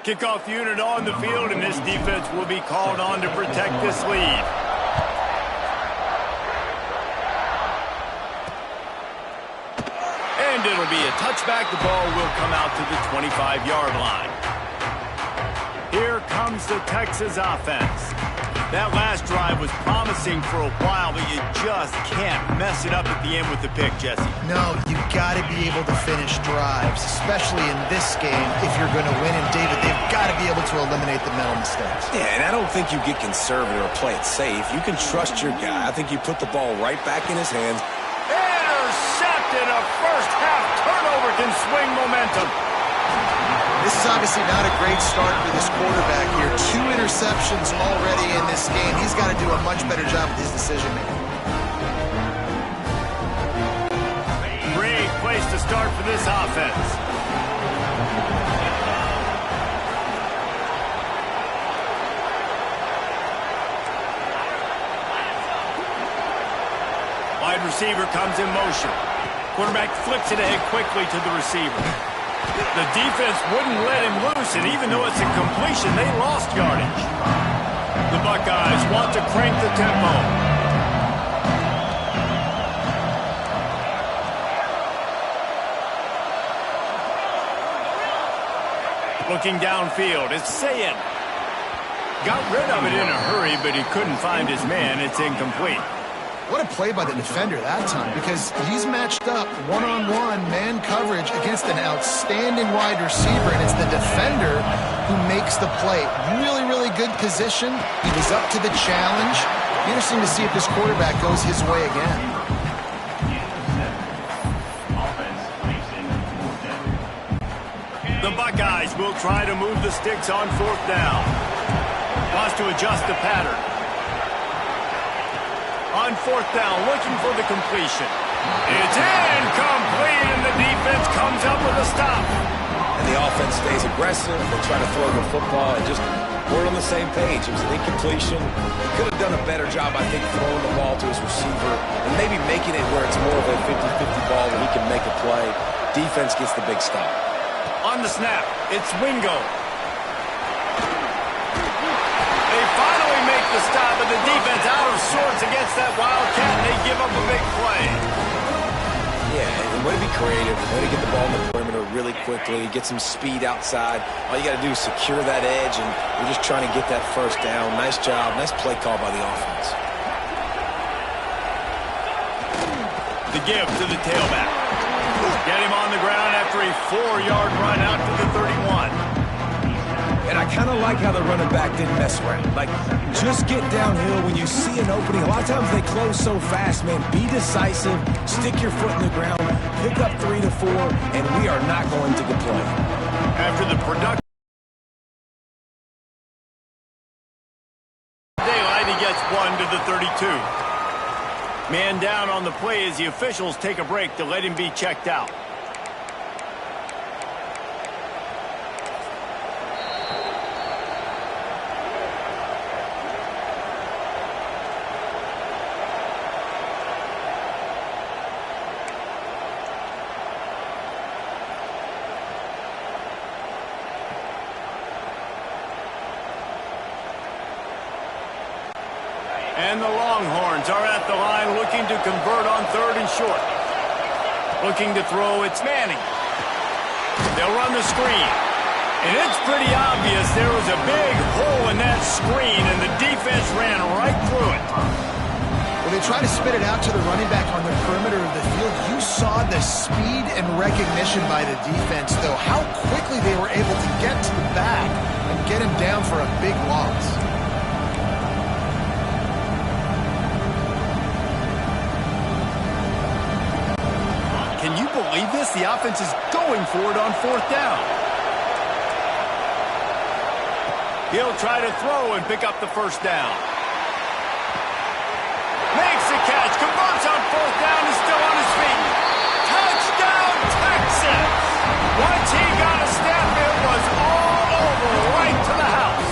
Kickoff unit on the field, and this defense will be called on to protect this lead. And it'll be a touchback. The ball will come out to the 25-yard line. Here comes the Texas offense. That last drive was promising for a while, but you just can't mess it up at the end with the pick, Jesse. No, you got to be able to finish drives, especially in this game if you're going to win. And, David, they've got to be able to eliminate the mental mistakes. Yeah, and I don't think you get conservative or play it safe. You can trust your guy. I think you put the ball right back in his hands. Intercepted! A first-half turnover can swing momentum. This is obviously not a great start for this quarterback here. 2 interceptions already in this game. He's got to do a much better job with his decision-making. Great place to start for this offense. Wide receiver comes in motion. Quarterback flips it ahead quickly to the receiver. The defense wouldn't let him loose, and even though it's a completion, they lost yardage. The Buckeyes want to crank the tempo. Looking downfield, it's Sayin. Got rid of it in a hurry, but he couldn't find his man. It's incomplete. What a play by the defender that time, because he's matched up one-on-one man coverage against an outstanding wide receiver, and it's the defender who makes the play. Really, really good position. He was up to the challenge. Interesting to see if this quarterback goes his way again. The Buckeyes will try to move the sticks on 4th down. Wants to adjust the pattern. On 4th down, looking for the completion. It's incomplete, and the defense comes up with a stop. And the offense stays aggressive. They try to throw the football, and just we're on the same page. It was an incompletion. He could have done a better job, I think, throwing the ball to his receiver and maybe making it where it's more of a 50-50 ball where he can make a play. Defense gets the big stop. On the snap, it's Wingo. They finally make the stop, but the defense out of sorts against that Wildcat, and they give up a big play. Yeah, and way to be creative, way to get the ball in the perimeter really quickly, get some speed outside. All you got to do is secure that edge, and we're just trying to get that first down. Nice job, nice play call by the offense. The give to the tailback. Get him on the ground after a 4-yard run out to the 31. And I kind of like how the running back didn't mess around. Like, just get downhill when you see an opening. A lot of times they close so fast, man. Be decisive, stick your foot in the ground, pick up 3 to 4, and we are not going to complain. After the production daylight, he gets 1 to the 32. Man down on the play as the officials take a break to let him be checked out. And the Longhorns are at the line looking to convert on 3rd and short. Looking to throw, it's Manning. They'll run the screen. And it's pretty obvious there was a big hole in that screen, and the defense ran right through it. When they try to spit it out to the running back on the perimeter of the field, you saw the speed and recognition by the defense, though, how quickly they were able to get to the back and get him down for a big loss. Can you believe this? The offense is going for it on 4th down. He'll try to throw and pick up the first down. Makes the catch, converts on 4th down, is still on his feet. Touchdown, Texas! Once he got a step, it was all over, right to the house.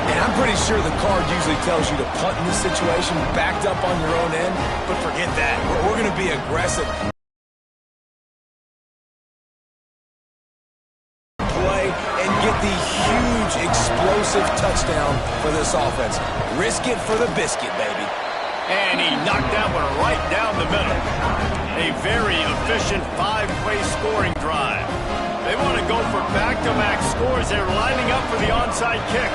And I'm pretty sure the card usually tells you to punt in this situation, backed up on your own end, but forget that. We're going to be aggressive. Play and explosive touchdown for this offense. Risk it for the biscuit, baby. And he knocked that one right down the middle. A very efficient 5-play scoring drive. They want to go for back-to-back scores. They're lining up for the onside kick.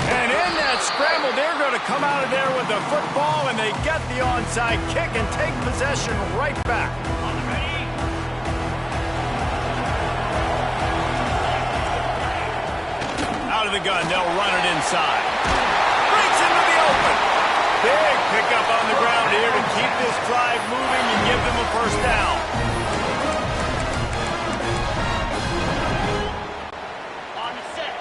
And in that scramble, they're going to come out of there with the football, and they get the onside kick and take possession right back. Out of the gun, they'll run it inside. Breaks into the open. Big pickup on the ground here to keep this drive moving and give them a first down. On the set.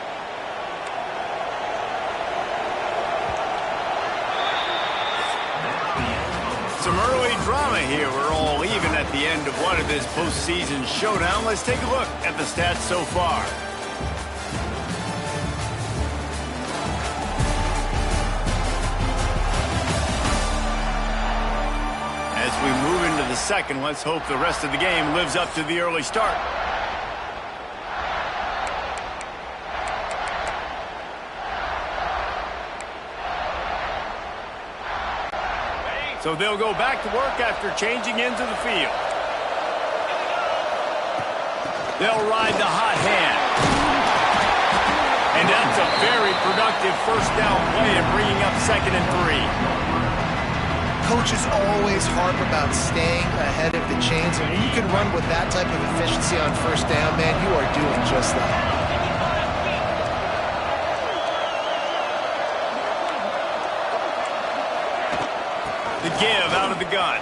Some early drama here. We're all even at the end of one of this postseason showdown. Let's take a look at the stats so far. As we move into the second, let's hope the rest of the game lives up to the early start. So they'll go back to work after changing into the field. They'll ride the hot hand. And that's a very productive first down play and bringing up 2nd and 3. Coaches always harp about staying ahead of the chains, and when you can run with that type of efficiency on first down, man, you are doing just that. The give out of the gun.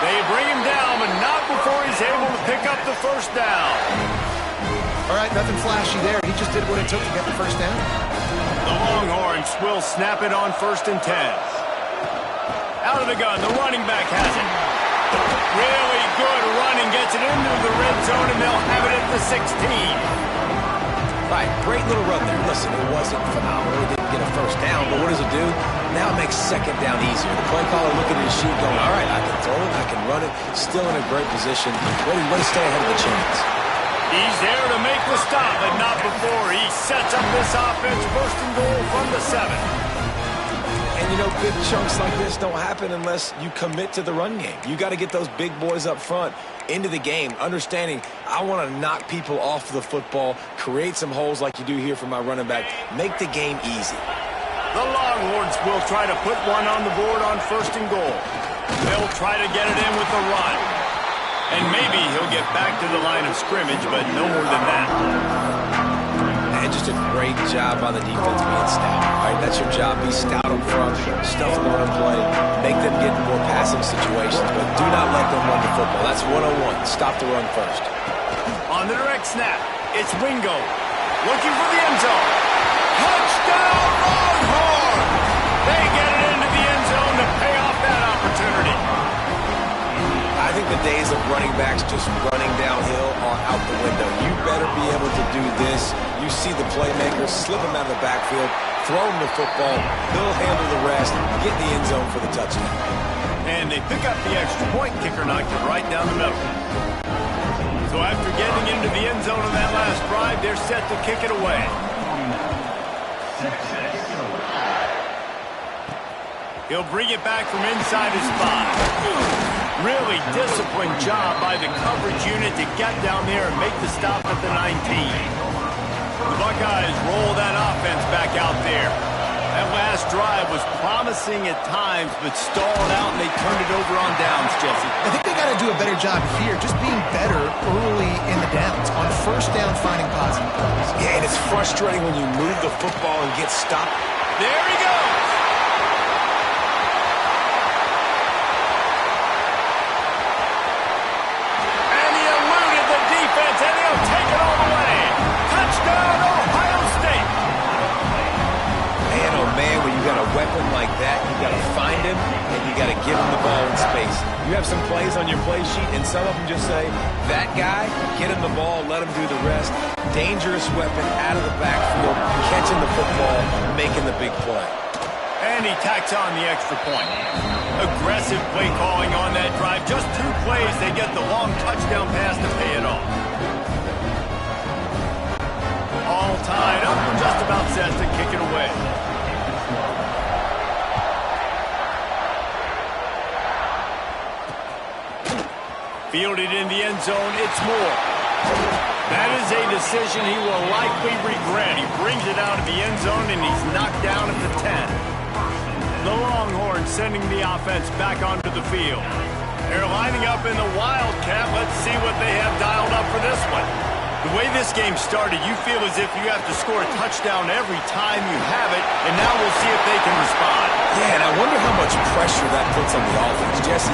They bring him down, but not before he's able to pick up the first down. All right, nothing flashy there. He just did what it took to get the first down. The Longhorns will snap it on 1st and 10. Out of the gun, the running back has it. Really good running, gets it into the red zone, and they'll have it at the 16. Right, great little run there. Listen, it wasn't phenomenal. He didn't get a first down, but what does it do? Now it makes 2nd down easier. The play caller looking at his sheet going, all right, I can throw it, I can run it. Still in a great position. Way to stay ahead of the chains. He's there to make the stop, but not before. He sets up this offense 1st and goal from the 7. And, you know, big chunks like this don't happen unless you commit to the run game. You got to get those big boys up front into the game, understanding I want to knock people off the football, create some holes like you do here for my running back, make the game easy. The Longhorns will try to put one on the board on 1st and goal. They'll try to get it in with the run. And maybe he'll get back to the line of scrimmage, but no more than that. And just a great job by the defense being stout. All right, that's your job. Be stout up front, stuff them on play, make them get in more passing situations, but do not let them run the football. That's 101. Stop the run first. On the direct snap, it's Wingo looking for the end zone. Touchdown, Longhorn! They get it into the end zone to pay off that opportunity. I think the days of running backs just running downhill are out the window. You better be able to do this. You see the playmakers, slip him out of the backfield, throw him the football, he'll handle the rest, get in the end zone for the touchdown. And they pick up the extra point. Kicker knocked it right down the middle. So after getting into the end zone on that last drive, they're set to kick it away. He'll bring it back from inside his 5. Really disciplined job by the coverage unit to get down there and make the stop at the 19. The Buckeyes roll that offense back out there. That last drive was promising at times, but stalled out, and they turned it over on downs, Jesse. I think they got to do a better job here, just being better early in the downs. On 1st down, finding positive plays. Yeah, and it's frustrating when you move the football and get stopped. There he goes. And he eluded the defense, and he'll take it all the way. Touchdown, Ohio State. Man, oh man, when you got a weapon like that, you got to find him, and you got to give him the ball in space. You have some plays on your play sheet, and some of them just say, that guy, get him the ball, let him do the rest. Dangerous weapon out of the backfield, catching the football, making the big play. And he tacks on the extra point. Aggressive play calling on that drive. Just 2 plays, they get the long touchdown pass to pay it off. Fielded in the end zone, it's Moore. That is a decision he will likely regret. He brings it out of the end zone, and he's knocked down at the 10. The Longhorns sending the offense back onto the field. They're lining up in the Wildcat. Let's see what they have dialed up for this one. The way this game started, you feel as if you have to score a touchdown every time you have it, and now we'll see if they can respond. Yeah, and I wonder how much pressure that puts on the offense. Jesse,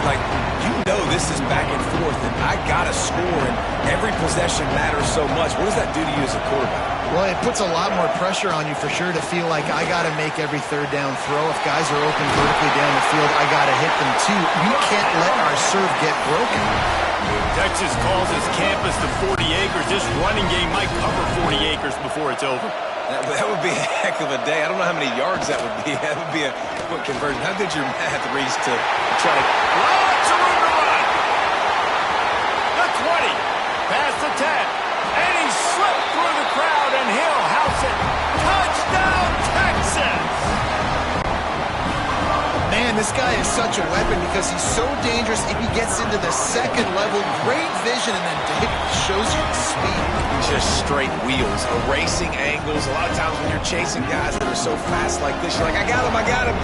you know this is back and forth, and I got to score, and every possession matters so much. What does that do to you as a quarterback? Well, it puts a lot more pressure on you for sure to feel like I got to make every third down throw. If guys are open vertically down the field, I got to hit them too. We can't let our serve get broken. Texas calls his campus the 40 acres. This running game might cover 40 acres before it's over. That would be a heck of a day. I don't know how many yards that would be. That would be a quick conversion. How good your math, Reese, to try to... Lots of room to run. The 20. Past the 10. And he slipped through the crowd, and he'll house it. Touchdown, Texas! Man, this guy is such a weapon because he's so dangerous if he gets into the second level. Great vision, and then David shows you the speed. Just straight wheels, erasing angles. A lot of times when you're chasing guys that are so fast like this, you're like, I got him.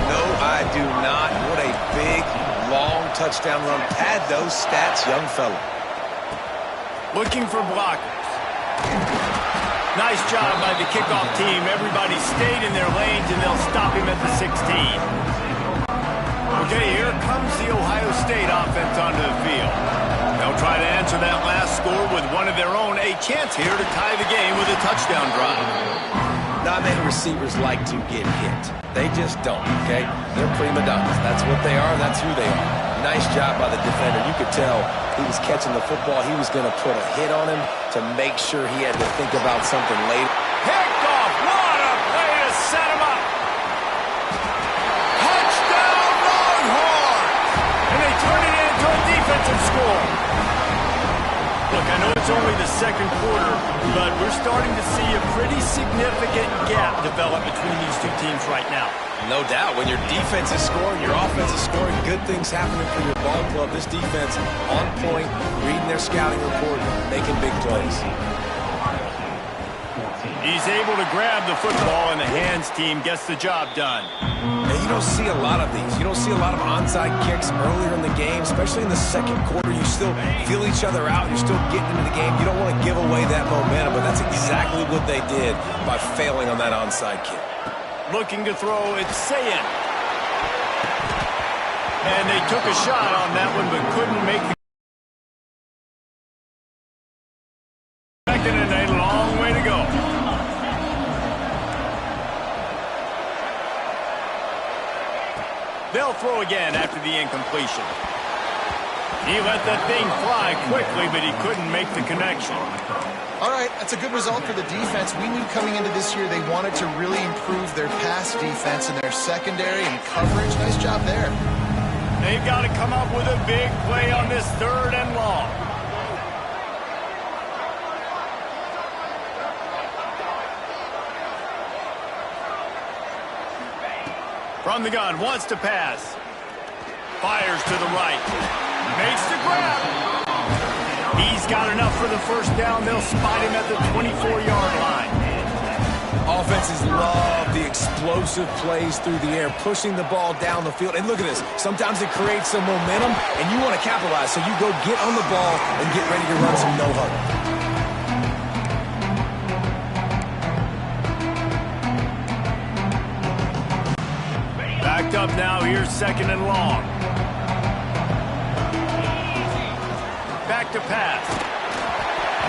No, I do not. What a big, long touchdown run. Pad those stats, young fella. Looking for blockers. Nice job by the kickoff team. Everybody stayed in their lanes, and they'll stop him at the 16. Okay, here comes the Ohio State offense onto the field. They'll try to answer that last score with one of their own. A chance here to tie the game with a touchdown drive. Not many receivers like to get hit. They just don't, okay? They're prima donnas. That's what they are. That's who they are. Nice job by the defender. You could tell he was catching the football. He was going to put a hit on him to make sure he had to think about something later. Picked off. What a play to set him up. Touchdown, Longhorns! And they turn it into a defensive score. Look, I know it's only the second quarter, but we're starting to see a pretty significant gap develop between these two teams right now. No doubt. When your defense is scoring, your offense is scoring, good things happening for your ball club. This defense on point, reading their scouting report, making big plays. He's able to grab the football, and the hands team gets the job done. And you don't see a lot of these. You don't see a lot of onside kicks earlier in the game, especially in the second quarter. You still feel each other out. You're still getting into the game. You don't want to give away that momentum, but that's exactly what they did by failing on that onside kick. Looking to throw, it's Sayin. And they took a shot on that one, but couldn't make the... And a long way to go. They'll throw again after the incompletion. He let that thing fly quickly, but he couldn't make the connection. All right, that's a good result for the defense. We knew coming into this year they wanted to really improve their pass defense and their secondary and coverage. Nice job there. They've got to come up with a big play on this 3rd and long. From the gun, wants to pass. Fires to the right. Makes the grab. He's got enough for the first down. They'll spot him at the 24-yard line. Offenses love the explosive plays through the air, pushing the ball down the field. And look at this. Sometimes it creates some momentum, and you want to capitalize. So you go get on the ball and get ready to run some no-huddle. Backed up now. Here's 2nd and long. Back to pass.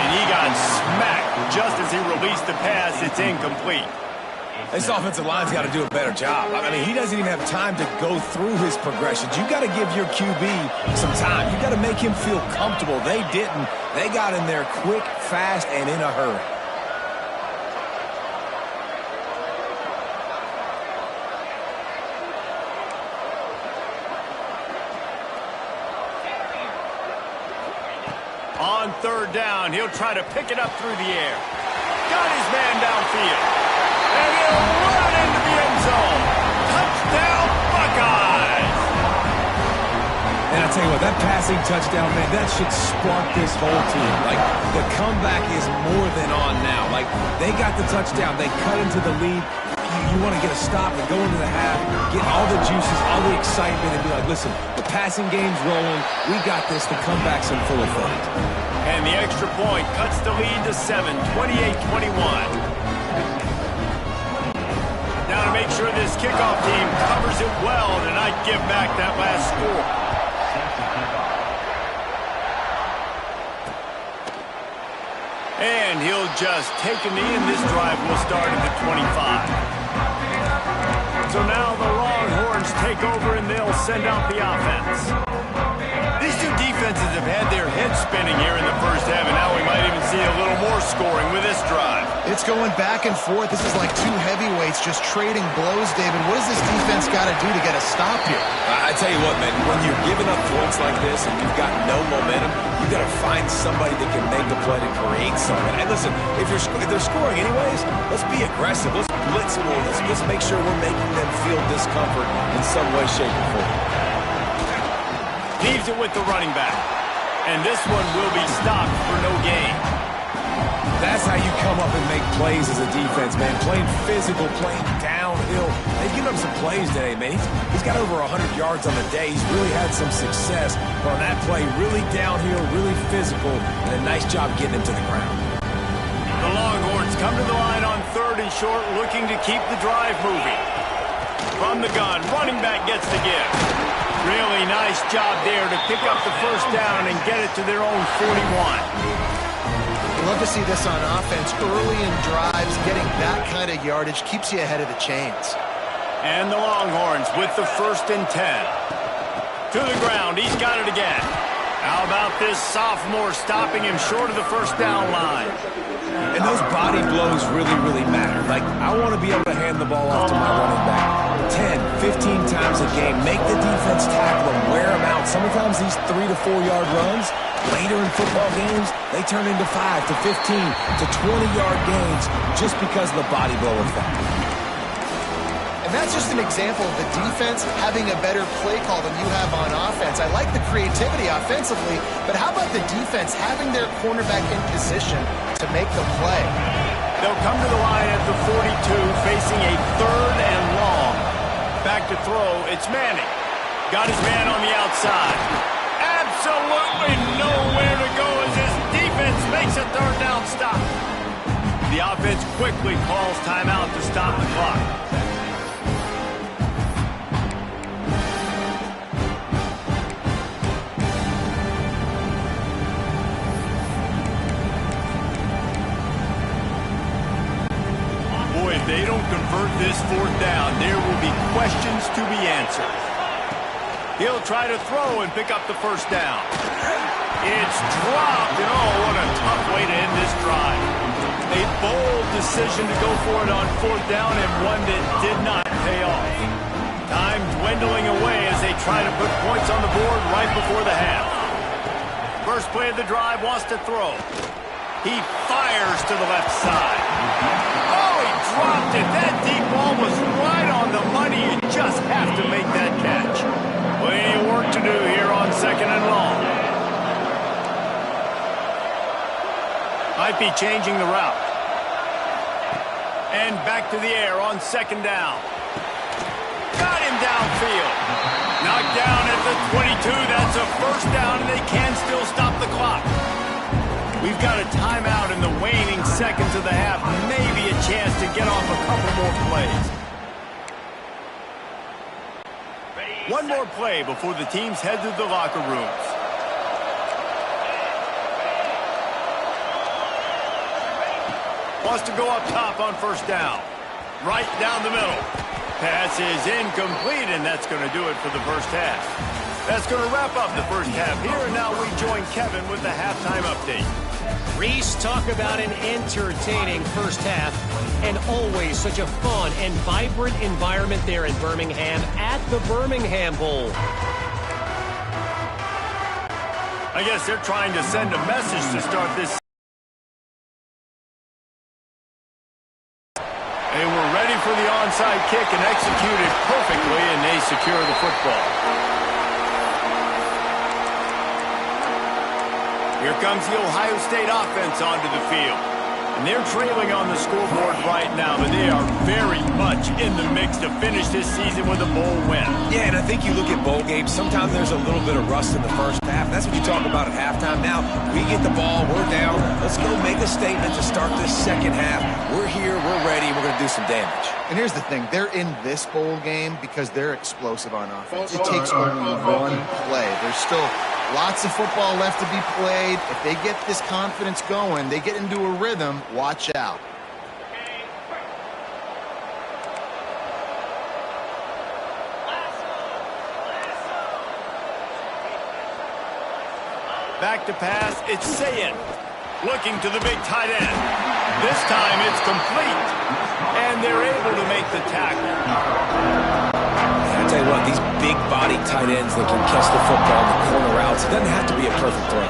And he got smacked just as he released the pass. It's incomplete. This offensive line's got to do a better job. I mean, he doesn't even have time to go through his progressions. You got to give your QB some time. You got to make him feel comfortable. They didn't. They got in there quick, fast, and in a hurry. On 3rd down, he'll try to pick it up through the air. Got his man downfield. And he'll run into the end zone. Touchdown, Buckeyes! And I tell you what, that passing touchdown, man, that should spark this whole team. Like, the comeback is more than on now. Like, they got the touchdown. They cut into the lead. You want to get a stop and go into the half, get all the juices, all the excitement, and be like, listen, the passing game's rolling. We got this. The comeback's in full effect. And the extra point cuts the lead to 7, 28-21. Now to make sure this kickoff team covers it well to not give back that last score. And he'll just take a knee, and this drive will start at the 25. So now the Longhorns take over, and they'll send out the offense. These two defenses have had their heads spinning here in the first half, and now we might even see a little more scoring with this drive. It's going back and forth. This is like two heavyweights just trading blows, David. What does this defense got to do to get a stop here? I tell you what, man, when you're giving up points like this and you've got no momentum, you got to find somebody that can make the play to create something. And listen, if they're scoring anyways, let's be aggressive. Let's blitz more. Let's make sure we're making them feel discomfort in some way, shape, or form. Leaves it with the running back. And this one will be stopped for no gain. That's how you come up and make plays as a defense, man. Playing physical, playing downhill. They've given up some plays today, man. He's got over 100 yards on the day. He's really had some success. But on that play, really downhill, really physical, and a nice job getting him to the ground. The Longhorns come to the line on 3rd and short, looking to keep the drive moving. From the gun, running back gets the give. Really nice job there to pick up the first down and get it to their own 41. I love to see this on offense. Early in drives, getting that kind of yardage keeps you ahead of the chains. And the Longhorns with the 1st and 10. To the ground, he's got it again. How about this sophomore stopping him short of the first down line? And those body blows really, really matter. Like, I want to be able to hand the ball off to my running back 10, 15 times a game. Make the defense tackle them, wear them out. Sometimes these 3 to 4 yard runs, later in football games, they turn into 5 to 15 to 20-yard gains just because of the body blow effect. And that's just an example of the defense having a better play call than you have on offense. I like the creativity offensively, but how about the defense having their cornerback in position to make the play? They'll come to the line at the 42, facing a 3rd and long. Back to throw, it's Manning. Got his man on the outside. Absolutely nowhere to go as his defense makes a 3rd down stop. The offense quickly calls timeout to stop the clock. If they don't convert this 4th down, there will be questions to be answered. He'll try to throw and pick up the first down. It's dropped, and oh, what a tough way to end this drive. A bold decision to go for it on 4th down, and one that did not pay off. Time dwindling away as they try to put points on the board right before the half. First play of the drive, wants to throw. He fires to the left side. Oh, he dropped it. That deep ball was right on the money. You just have to make that catch. Plenty of work to do here on 2nd and long. Might be changing the route. And back to the air on 2nd down. Got him downfield. Knocked down at the 22. That's a first down, and they can still stop the clock. We've got a timeout in the waning seconds of the half. Maybe a chance to get off a couple more plays. One more play before the teams head to the locker rooms. Wants to go up top on 1st down. Right down the middle. Pass is incomplete, and that's going to do it for the first half. That's going to wrap up the first half here, and now we join Kevin with the halftime update. Reese, talk about an entertaining first half, and always such a fun and vibrant environment there in Birmingham at the Birmingham Bowl. I guess they're trying to send a message to start this. They were ready for the onside kick and executed perfectly, and they secure the football. Here comes the Ohio State offense onto the field. And they're trailing on the scoreboard right now, but they are very much in the mix to finish this season with a bowl win. Yeah, and I think you look at bowl games, sometimes there's a little bit of rust in the first half. That's what you talk about at halftime. Now, we get the ball, we're down. Let's go make a statement to start this second half. We're here, we're ready, we're going to do some damage. And here's the thing, they're in this bowl game because they're explosive on offense. It takes only one play. There's still lots of football left to be played. If they get this confidence going, they get into a rhythm, watch out. Back to pass, it's Sayed. Looking to the big tight end. This time it's complete. And they're able to make the tackle. I tell you what, these big-bodied tight ends that can catch the football in the corner routes, it doesn't have to be a perfect throw.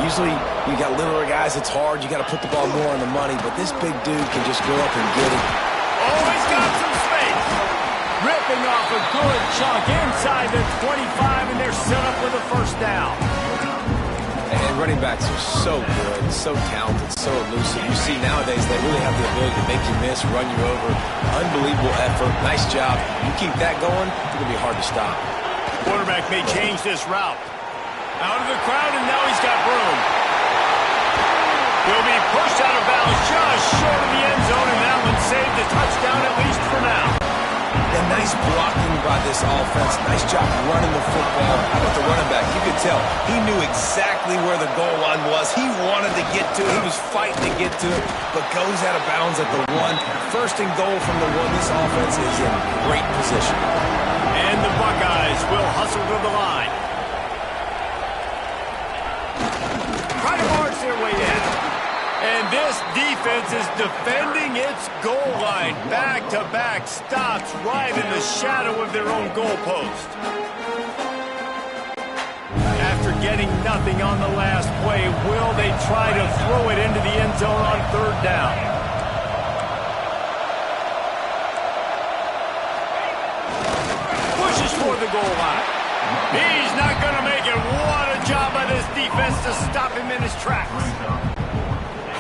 Usually, you got littler guys, it's hard, you got to put the ball more on the money, but this big dude can just go up and get it. Oh, he's got some space. Ripping off a good chunk inside the 25, and they're set up with a first down. And running backs are so good, so talented, so elusive. You see nowadays they really have the ability to make you miss, run you over. Unbelievable effort. Nice job. You keep that going, it's going to be hard to stop. Quarterback may change this route. Out of the crowd, and now he's got room. He'll be pushed out of bounds just short of the end zone, and that one saved a touchdown at least for now. And nice blocking by this offense. Nice job running the football. How about the running back? You could tell he knew exactly where the goal line was. He wanted to get to it. He was fighting to get to it, but goes out of bounds at the 1. First and goal from the 1. This offense is in great position. And the Buckeyes will hustle to the line. Try to march their way in. And this defense is defending its goal line. Back-to-back stops right in the shadow of their own goalpost. After getting nothing on the last play, will they try to throw it into the end zone on third down? Pushes for the goal line. He's not going to make it. What a job by this defense to stop him in his tracks.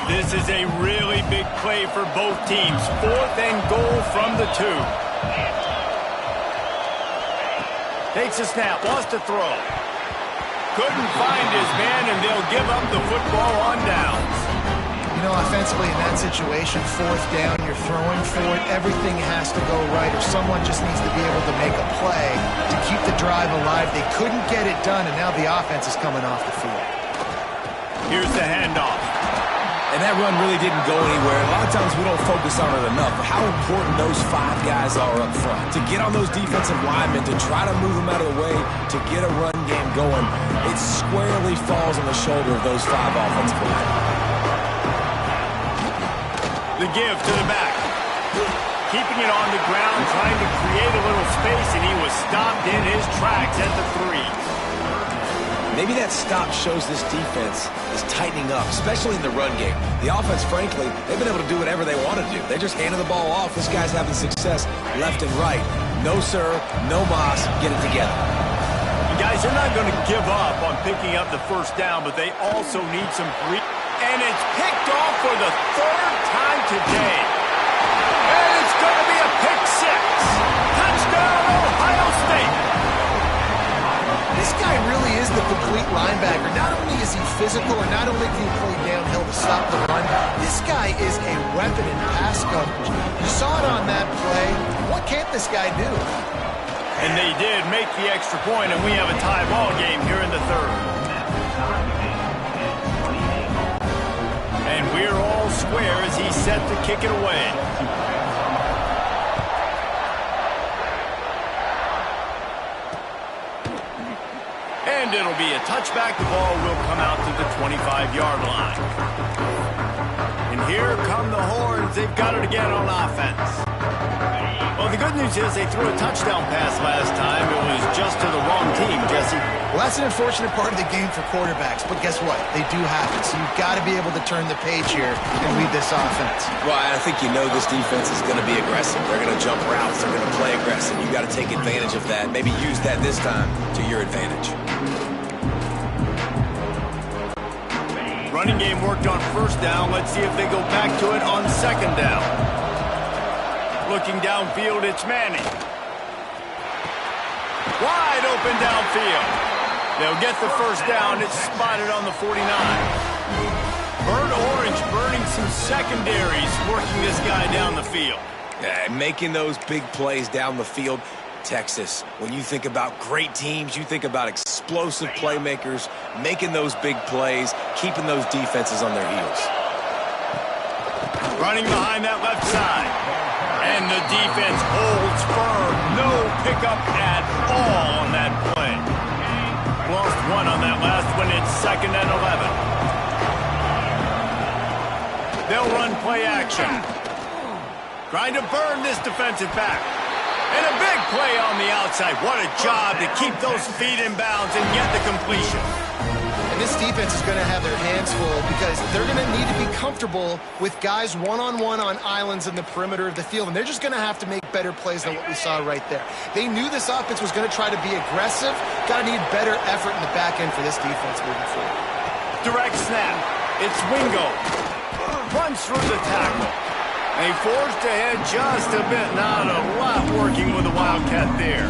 This is a really big play for both teams. 4th and goal from the 2. Takes a snap, wants to throw. Couldn't find his man, and they'll give up the football on downs. You know, offensively in that situation, 4th down, you're throwing for it. Everything has to go right, or someone just needs to be able to make a play to keep the drive alive. They couldn't get it done, and now the offense is coming off the field. Here's the handoff. And that run really didn't go anywhere. A lot of times we don't focus on it enough, but how important those 5 guys are up front. To get on those defensive linemen, to try to move them out of the way, to get a run game going, it squarely falls on the shoulder of those 5 offensive linemen. The give to the back. Keeping it on the ground, trying to create a little space, and he was stopped in his tracks at the 3. Maybe that stop shows this defense is tightening up, especially in the run game. The offense, frankly, they've been able to do whatever they want to do. They just handed the ball off. This guy's having success left and right. No, sir, no mas, get it together. And guys, they're not going to give up on picking up the first down, but they also need some breath. And it's picked off for the 3rd time today. And it's going to be a pick 6. Touchdown, Ohio State. This guy really is the complete linebacker. Not only is he physical, and not only can he play downhill to stop the run, this guy is a weapon in pass coverage. You saw it on that play. What can't this guy do? And they did make the extra point, and we have a tie ball game here in the 3rd. And we're all square as he's set to kick it away. And it'll be a touchback. The ball will come out to the 25-yard line. And here come the Horns. They've got it again on offense. Well, the good news is they threw a touchdown pass last time. It was just to the wrong team, Jesse. Well, that's an unfortunate part of the game for quarterbacks, but guess what? They do happen, so you've got to be able to turn the page here and lead this offense. Well, I think you know this defense is going to be aggressive. They're going to jump routes. They're going to play aggressive. You've got to take advantage of that. Maybe use that this time to your advantage. Running game worked on first down. Let's see if they go back to it on second down. Looking downfield, it's Manning. Wide open downfield. They'll get the first down. It's spotted on the 49. Burnt Orange burning some secondaries, working this guy down the field. Yeah, making those big plays down the field. Texas, when you think about great teams, you think about explosive playmakers, making those big plays, keeping those defenses on their heels. Running behind that left side. And the defense holds firm. No pickup at all on that play. Lost one on that last one. It's 2nd and 11. They'll run play action. Trying to burn this defensive back. And a big play on the outside. What a job to keep those feet in bounds and get the completion. And this defense is going to have their hands full because they're going to need to be comfortable with guys one-on-one on islands in the perimeter of the field. And they're just going to have to make better plays than what we saw right there. They knew this offense was going to try to be aggressive. Got to need better effort in the back end for this defense moving forward. Direct snap. It's Wingo. Runs through the tackle. They forced ahead just a bit. Not a lot working with the Wildcat there.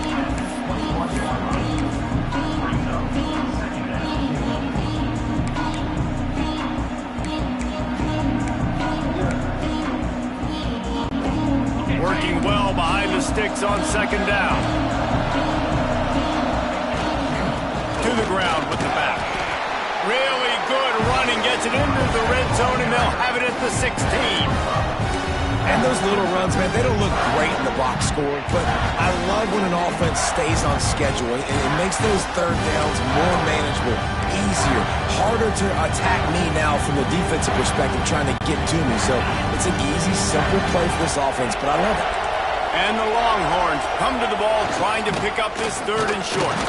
Working well behind the sticks on second down. To the ground with the back. Really good running. Gets it into the red zone, and they'll have it at the 16. And those little runs, man, they don't look great in the box score, but I love when an offense stays on schedule, and it makes those third downs more manageable, easier, harder to attack me now from the defensive perspective trying to get to me. So it's an easy, simple play for this offense, but I love it. And the Longhorns come to the ball trying to pick up this 3rd and short.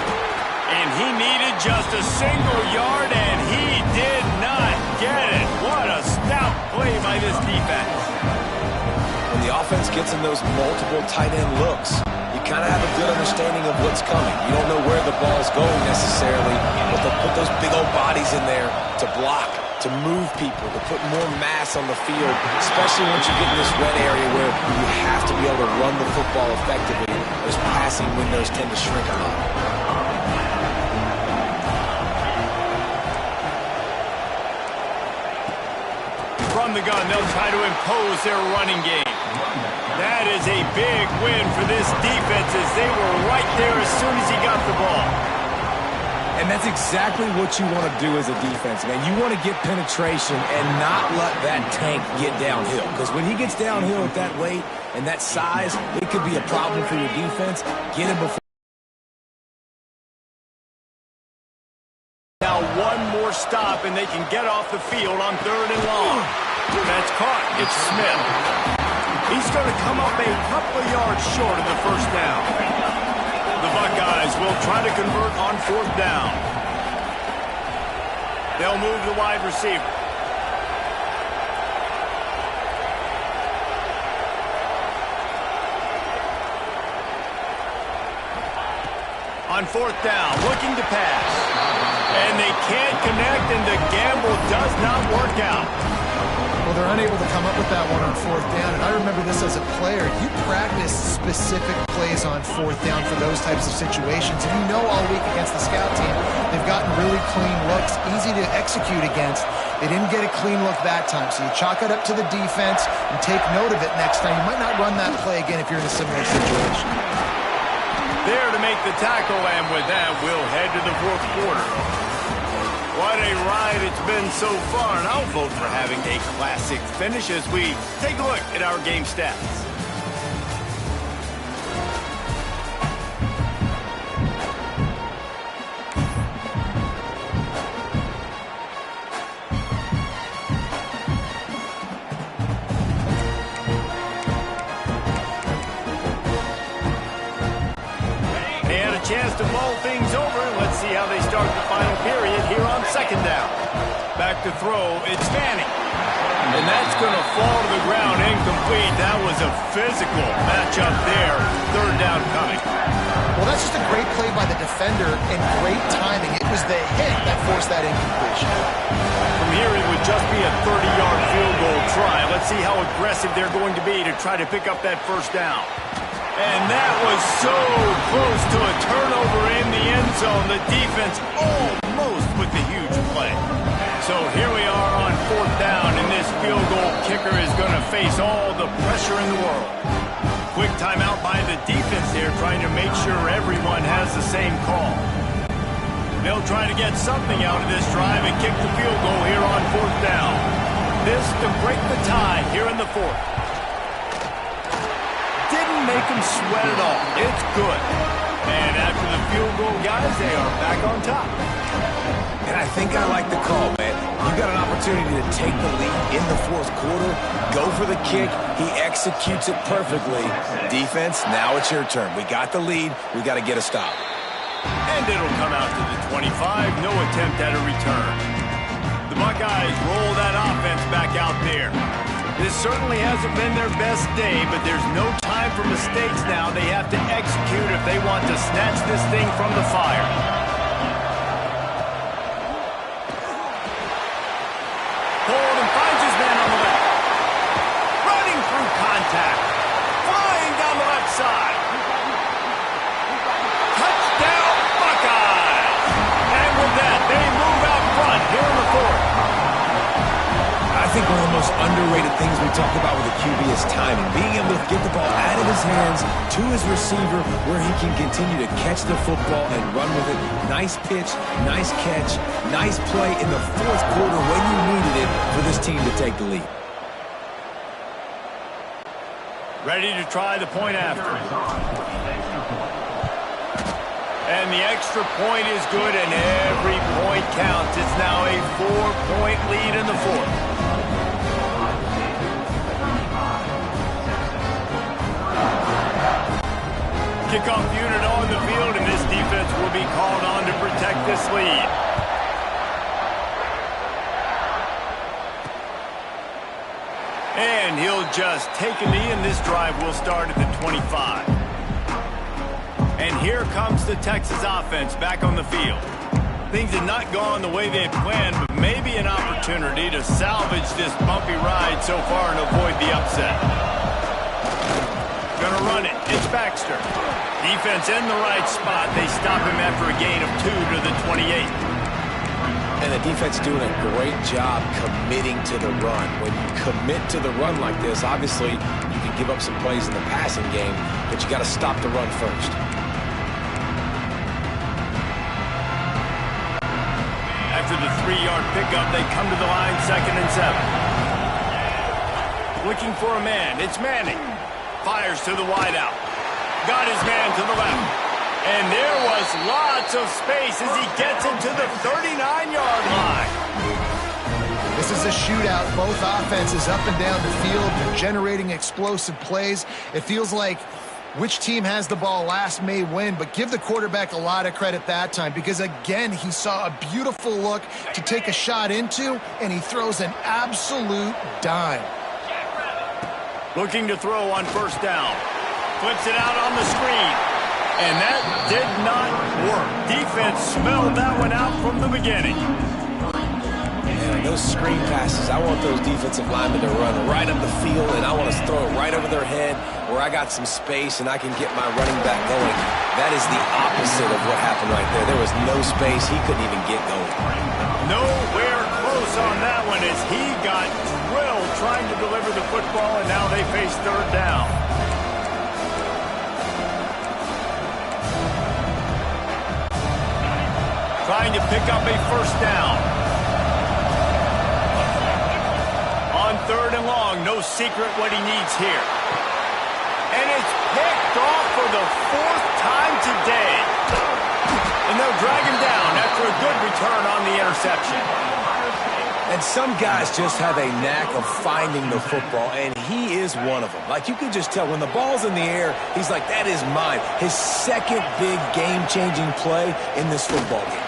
And he needed just a single yard, and he did not get it. What a stout play by this defense. When the offense gets in those multiple tight end looks, you kind of have a good understanding of what's coming. You don't know where the ball's going necessarily, but they'll put those big old bodies in there to block, to move people, to put more mass on the field, especially once you get in this red area where you have to be able to run the football effectively. Those passing windows tend to shrink a lot. From the gun, they'll try to impose their running game. That is a big win for this defense as they were right there as soon as he got the ball. And that's exactly what you want to do as a defense, man. You want to get penetration and not let that tank get downhill. Because when he gets downhill at that weight and that size, it could be a problem for your defense. Get him before. Now one more stop and they can get off the field on 3rd and long. That's caught. It's Smith. He's going to come up a couple of yards short of the first down. The Buckeyes will try to convert on 4th down. They'll move the wide receiver. On 4th down, looking to pass. And they can't connect, and the gamble does not work out. Well, they're unable to come up with that one on 4th down, and I remember this as a player. You practice specific plays on 4th down for those types of situations, and you know all week against the scout team, they've gotten really clean looks, easy to execute against. They didn't get a clean look that time, so you chalk it up to the defense and take note of it next time. You might not run that play again if you're in a similar situation. There to make the tackle, and with that, we'll head to the 4th quarter. What a ride it's been so far, and I'll vote for having a classic finish as we take a look at our game stats. They had a chance to mull things over. Let's see how they start the final period here on 2nd down. Back to throw, it's Manning. And that's going to fall to the ground incomplete. That was a physical matchup there. 3rd down coming. Well, that's just a great play by the defender and great timing. It was the hit that forced that incompletion. From here, it would just be a 30-yard field goal try. Let's see how aggressive they're going to be to try to pick up that first down. And that was so close to a turnover in the end zone. The defense almost with the huge play. So here we are on fourth down, and this field goal kicker is going to face all the pressure in the world. Quick timeout by the defense here, trying to make sure everyone has the same call. They'll try to get something out of this drive and kick the field goal here on fourth down. This to break the tie here in the fourth. Didn't make them sweat at all. It's good. And after the field goal, guys, they are back on top. And I think I like the call, man. You got an opportunity to take the lead in the fourth quarter. Go for the kick. He executes it perfectly. Defense, now it's your turn. We got the lead. We got to get a stop. And it'll come out to the 25. No attempt at a return. The Buckeyes roll that offense back out there. This certainly hasn't been their best day, but there's no time for mistakes now. They have to execute if they want to snatch this thing from the fire. Holden finds his man on the left. Running through contact. Flying down the left side. Touchdown, Buckeyes! And with that, they move out front here in the fourth. I think one of the most underrated things we talk about with a QB is timing. Being able to get the ball out of his hands to his receiver where he can continue to catch the football and run with it. Nice pitch, nice catch, nice play in the fourth quarter when you needed it for this team to take the lead. Ready to try the point after. And the extra point is good, and every point counts. It's now a 4-point lead in the fourth. Kickoff unit on the field, and this defense will be called on to protect this lead. And he'll just take a knee, and this drive will start at the 25. And here comes the Texas offense back on the field. Things had not gone the way they had planned, but maybe an opportunity to salvage this bumpy ride so far and avoid the upset. Gonna run it. It's Baxter. Defense in the right spot. They stop him after a gain of 2 to the 28. And the defense doing a great job committing to the run. When you commit to the run like this, obviously you can give up some plays in the passing game, but you got to stop the run first. After the 3-yard pickup, they come to the line, 2nd and 7. Looking for a man. It's Manning. Fires to the wideout. Got his man to the left. And there was lots of space as he gets into the 39-yard line. This is a shootout. Both offenses up and down the field. They're generating explosive plays. It feels like which team has the ball last may win, but give the quarterback a lot of credit that time because, again, he saw a beautiful look to take a shot into, and he throws an absolute dime. Looking to throw on first down. Flips it out on the screen. And that did not work. Defense smelled that one out from the beginning. And those screen passes, I want those defensive linemen to run right up the field, and I want to throw it right over their head where I got some space and I can get my running back going. That is the opposite of what happened right there. There was no space. He couldn't even get going. Nowhere close on that one as he got drilled trying to deliver the football, and now they face third down. Trying to pick up a first down. On 3rd and long, no secret what he needs here. And it's picked off for the 4th time today. And they'll drag him down after a good return on the interception. And some guys just have a knack of finding the football, and he is one of them. Like, you can just tell when the ball's in the air, he's like, that is mine. His second big game-changing play in this football game.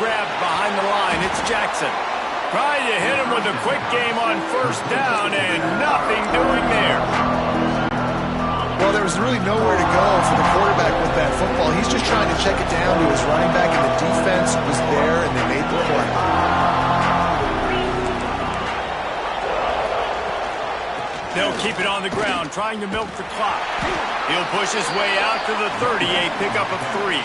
Grabbed behind the line. It's Jackson. Trying to hit him with a quick game on first down, and nothing doing there. Well, there was really nowhere to go for the quarterback with that football. He's just trying to check it down to his running back, and the defense was there, and they made the play. They'll keep it on the ground, trying to milk the clock. He'll push his way out to the 30, a pickup of 3.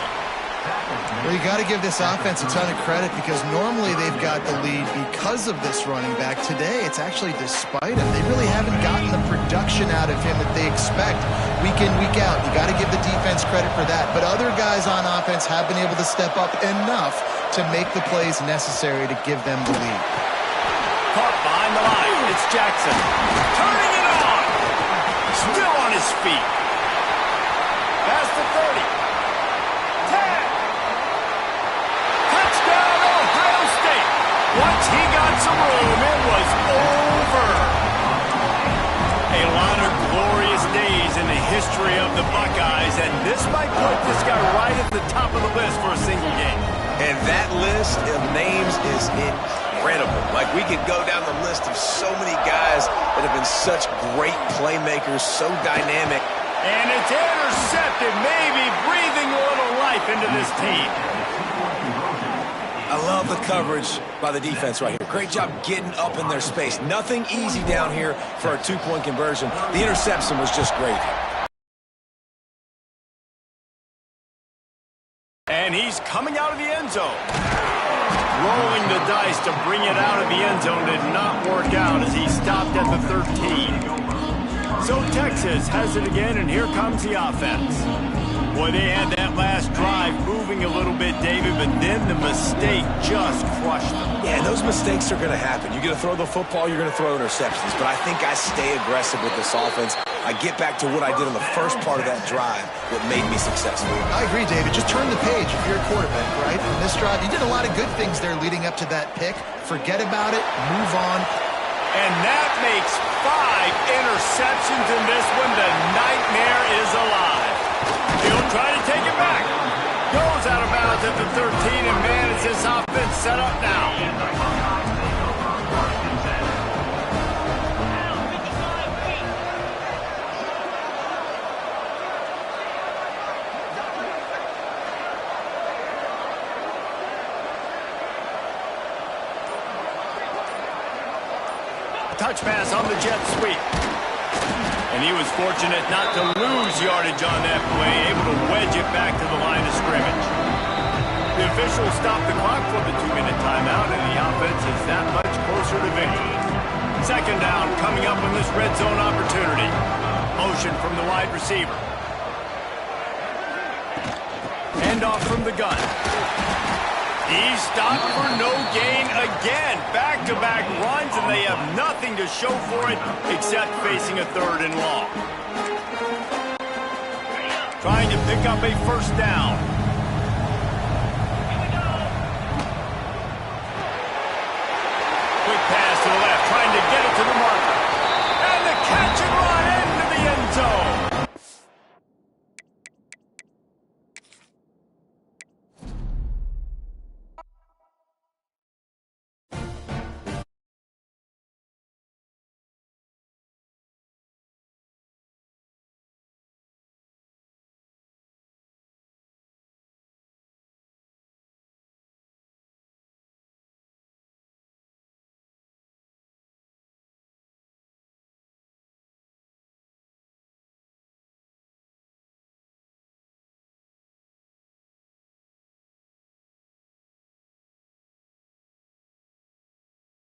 Well, you got to give this offense a ton of credit because normally they've got the lead because of this running back. Today, it's actually despite him. They really haven't gotten the production out of him that they expect week in, week out. You got to give the defense credit for that. But other guys on offense have been able to step up enough to make the plays necessary to give them the lead. Caught behind the line. It's Jackson. Turning it on. Still on his feet. Past the 30. 10. Touchdown, Ohio State. Once he got some room, it was over. A lot of glorious days in the history of the Buckeyes, and this might put this guy right at the top of the list for a single game. And that list of names is incredible. Like, we could go down the list of so many guys that have been such great playmakers, so dynamic. And it's intercepted, maybe breathing a little life into this team. I love the coverage by the defense right here. Great job getting up in their space. Nothing easy down here for a 2-point conversion. The interception was just great. And he's coming out of the end zone. Rolling the dice to bring it out of the end zone did not work out as he stopped at the 13. So Texas has it again, and here comes the offense. Boy, they had that last drive moving a little bit, David, but then the mistake just crushed them. Yeah, those mistakes are going to happen. You're going to throw the football, you're going to throw interceptions. But I think I stay aggressive with this offense. I get back to what I did on the first part of that drive, what made me successful. I agree, David. Just turn the page if you're a quarterback, right? On this drive, you did a lot of good things there leading up to that pick. Forget about it. Move on. And that makes 5 interceptions in this one. The nightmare is alive. He'll try to take it back. Goes out of bounds at the 13, and man, is this offense set up now. Touch pass on the jet sweep. And he was fortunate not to lose yardage on that play, able to wedge it back to the line of scrimmage. The officials stopped the clock for the 2-minute timeout, and the offense is that much closer to victory. Second down coming up in this red zone opportunity. Motion from the wide receiver. Handoff from the gun. He's stopped for no gain again. Back-to-back runs, and they have nothing to show for it except facing a 3rd and long. Trying to pick up a first down.